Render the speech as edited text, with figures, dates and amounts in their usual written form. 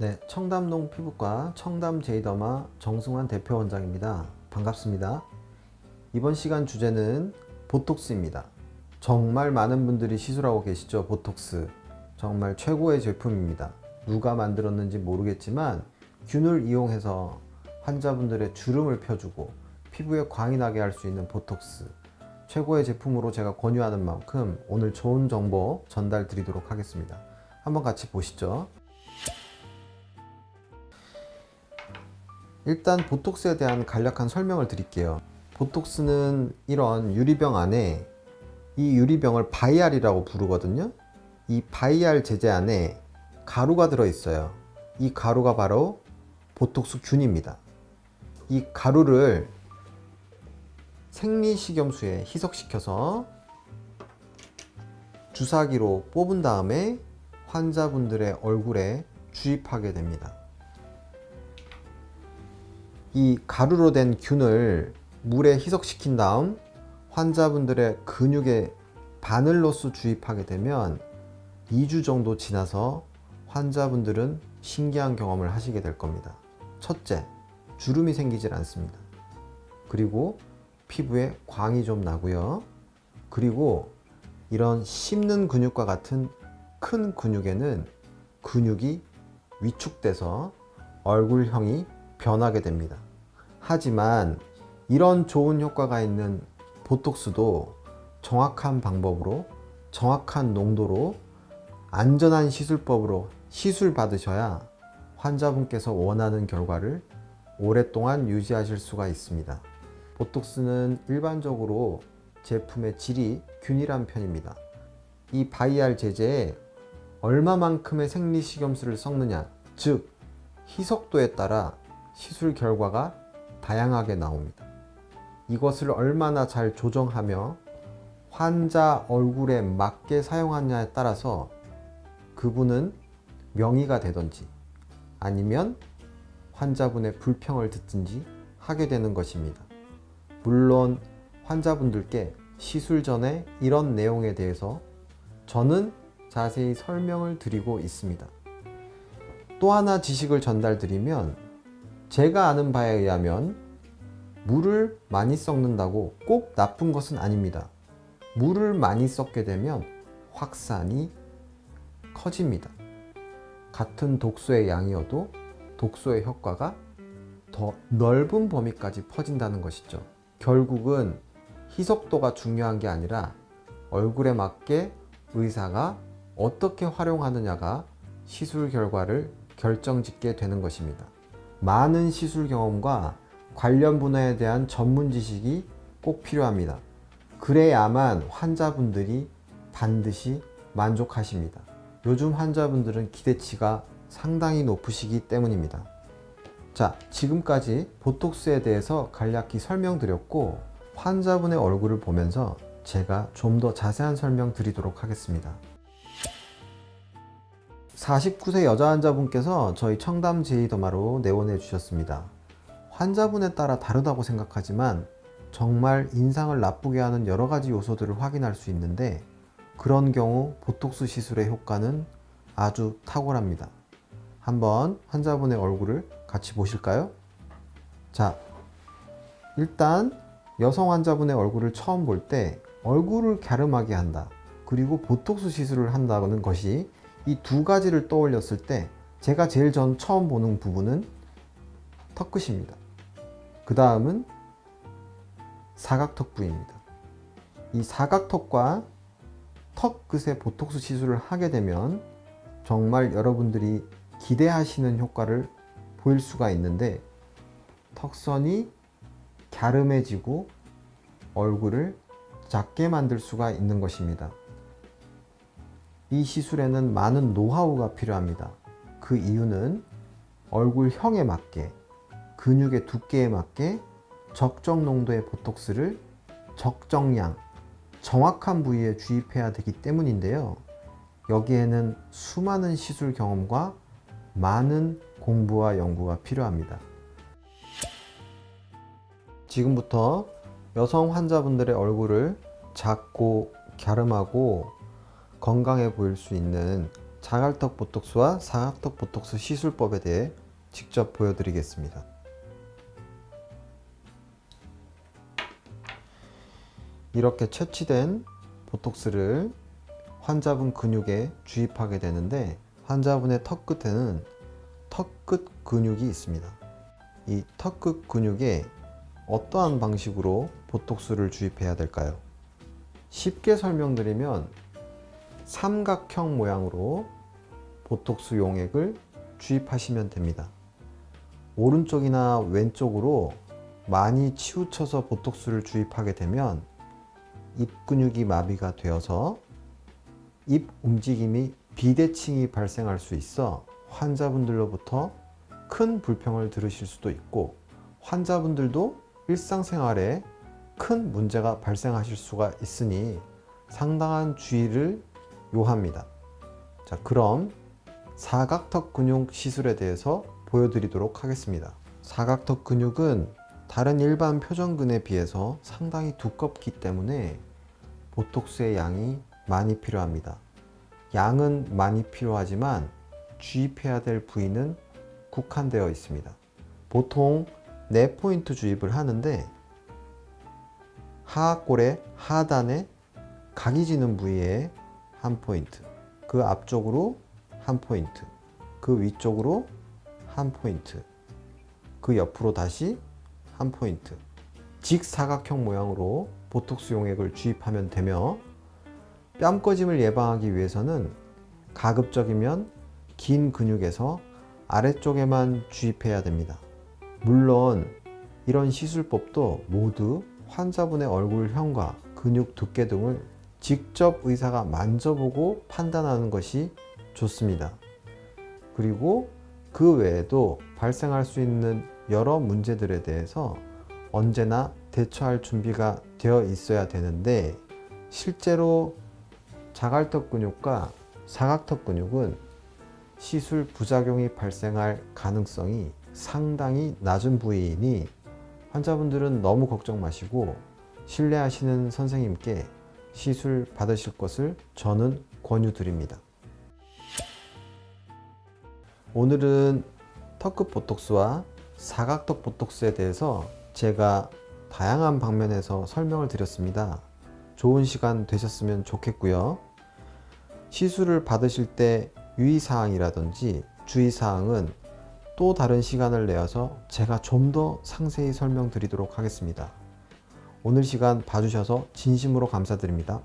네, 청담동 피부과 청담 제이더마 정승환 대표 원장입니다. 반갑습니다. 이번 시간 주제는 보톡스입니다. 정말 많은 분들이 시술하고 계시죠, 보톡스. 정말 최고의 제품입니다. 누가 만들었는지 모르겠지만 균을 이용해서 환자분들의 주름을 펴주고 피부에 광이 나게 할 수 있는 보톡스. 최고의 제품으로 제가 권유하는 만큼 오늘 좋은 정보 전달 드리도록 하겠습니다. 한번 같이 보시죠. 일단 보톡스에 대한 간략한 설명을 드릴게요. 보톡스는 이런 유리병 안에, 이 유리병을 바이알이라고 부르거든요. 이 바이알 제제 안에 가루가 들어있어요. 이 가루가 바로 보톡스 균입니다. 이 가루를 생리식염수에 희석시켜서 주사기로 뽑은 다음에 환자분들의 얼굴에 주입하게 됩니다. 이 가루로 된 균을 물에 희석시킨 다음 환자분들의 근육에 바늘로서 주입하게 되면 2주 정도 지나서 환자분들은 신기한 경험을 하시게 될 겁니다. 첫째, 주름이 생기질 않습니다. 그리고 피부에 광이 좀 나고요. 그리고 이런 씹는 근육과 같은 큰 근육에는 근육이 위축돼서 얼굴형이 변하게 됩니다. 하지만 이런 좋은 효과가 있는 보톡스도 정확한 방법으로, 정확한 농도로, 안전한 시술법으로 시술 받으셔야 환자분께서 원하는 결과를 오랫동안 유지하실 수가 있습니다. 보톡스는 일반적으로 제품의 질이 균일한 편입니다. 이 바이알 제제에 얼마만큼의 생리식염수를 섞느냐, 즉 희석도에 따라 시술 결과가 다양하게 나옵니다. 이것을 얼마나 잘 조정하며 환자 얼굴에 맞게 사용하냐에 따라서 그분은 명의가 되든지 아니면 환자분의 불평을 듣든지 하게 되는 것입니다. 물론 환자분들께 시술 전에 이런 내용에 대해서 저는 자세히 설명을 드리고 있습니다. 또 하나 지식을 전달드리면, 제가 아는 바에 의하면 물을 많이 섞는다고 꼭 나쁜 것은 아닙니다. 물을 많이 섞게 되면 확산이 커집니다. 같은 독소의 양이어도 독소의 효과가 더 넓은 범위까지 퍼진다는 것이죠. 결국은 희석도가 중요한 게 아니라 얼굴에 맞게 의사가 어떻게 활용하느냐가 시술 결과를 결정짓게 되는 것입니다. 많은 시술 경험과 관련 분야에 대한 전문 지식이 꼭 필요합니다. 그래야만 환자분들이 반드시 만족하십니다. 요즘 환자분들은 기대치가 상당히 높으시기 때문입니다. 자, 지금까지 보톡스에 대해서 간략히 설명드렸고, 환자분의 얼굴을 보면서 제가 좀 더 자세한 설명 드리도록 하겠습니다. 49세 여자 환자분께서 저희 청담 제이더마로 내원해 주셨습니다. 환자분에 따라 다르다고 생각하지만 정말 인상을 나쁘게 하는 여러 가지 요소들을 확인할 수 있는데, 그런 경우 보톡스 시술의 효과는 아주 탁월합니다. 한번 환자분의 얼굴을 같이 보실까요? 자, 일단 여성 환자분의 얼굴을 처음 볼 때 얼굴을 갸름하게 한다, 그리고 보톡스 시술을 한다는 것이, 이 두 가지를 떠올렸을 때 제가 제일 처음 보는 부분은 턱끝입니다. 그 다음은 사각턱 부위입니다. 이 사각턱과 턱끝에 보톡스 시술을 하게 되면 정말 여러분들이 기대하시는 효과를 보일 수가 있는데, 턱선이 갸름해지고 얼굴을 작게 만들 수가 있는 것입니다. 이 시술에는 많은 노하우가 필요합니다. 그 이유는 얼굴형에 맞게, 근육의 두께에 맞게 적정 농도의 보톡스를 적정량, 정확한 부위에 주입해야 되기 때문인데요. 여기에는 수많은 시술 경험과 많은 공부와 연구가 필요합니다. 지금부터 여성 환자분들의 얼굴을 작고 갸름하고 건강해 보일 수 있는 자갈턱 보톡스와 사각턱 보톡스 시술법에 대해 직접 보여드리겠습니다. 이렇게 채취된 보톡스를 환자분 근육에 주입하게 되는데, 환자분의 턱 끝에는 턱끝 근육이 있습니다. 이 턱끝 근육에 어떠한 방식으로 보톡스를 주입해야 될까요? 쉽게 설명드리면 삼각형 모양으로 보톡스 용액을 주입하시면 됩니다. 오른쪽이나 왼쪽으로 많이 치우쳐서 보톡스를 주입하게 되면 입 근육이 마비가 되어서 입 움직임이 비대칭이 발생할 수 있어 환자분들로부터 큰 불평을 들으실 수도 있고, 환자분들도 일상생활에 큰 문제가 발생하실 수가 있으니 상당한 주의를 요합니다. 자, 그럼 사각턱 근육 시술에 대해서 보여드리도록 하겠습니다. 사각턱 근육은 다른 일반 표정근에 비해서 상당히 두껍기 때문에 보톡스의 양이 많이 필요합니다. 양은 많이 필요하지만 주입해야 될 부위는 국한되어 있습니다. 보통 4포인트 주입을 하는데, 하악골의 하단에 각이 지는 부위에 1포인트, 그 앞쪽으로 1포인트, 그 위쪽으로 1포인트, 그 옆으로 다시 1포인트, 직사각형 모양으로 보톡스 용액을 주입하면 되며, 뺨 꺼짐을 예방하기 위해서는 가급적이면 긴 근육에서 아래쪽에만 주입해야 됩니다. 물론 이런 시술법도 모두 환자분의 얼굴형과 근육 두께 등을 직접 의사가 만져보고 판단하는 것이 좋습니다. 그리고 그 외에도 발생할 수 있는 여러 문제들에 대해서 언제나 대처할 준비가 되어 있어야 되는데, 실제로 자갈턱 근육과 사각턱 근육은 시술 부작용이 발생할 가능성이 상당히 낮은 부위이니 환자분들은 너무 걱정 마시고 신뢰하시는 선생님께 시술 받으실 것을 저는 권유드립니다. 오늘은 턱끝 보톡스와 사각턱 보톡스에 대해서 제가 다양한 방면에서 설명을 드렸습니다. 좋은 시간 되셨으면 좋겠고요. 시술을 받으실 때 유의사항이라든지 주의사항은 또 다른 시간을 내어서 제가 좀 더 상세히 설명드리도록 하겠습니다. 오늘 시간 봐주셔서 진심으로 감사드립니다.